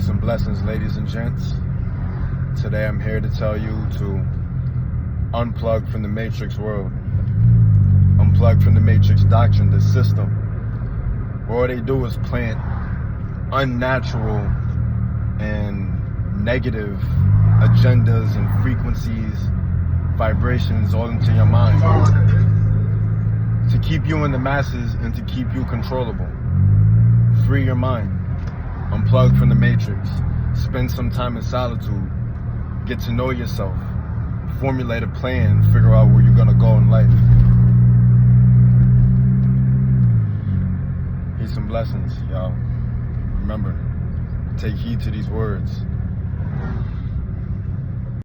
Peace and blessings, ladies and gents. Today I'm here to tell you to unplug from the matrix world. Unplug from the matrix doctrine, the system. Where all they do is plant unnatural and negative agendas and frequencies, vibrations all into your mind. To keep you in the masses and to keep you controllable. Free your mind. Unplug from the matrix. Spend some time in solitude. Get to know yourself. Formulate a plan. Figure out where you're going to go in life. Peace and blessings, y'all. Remember, take heed to these words.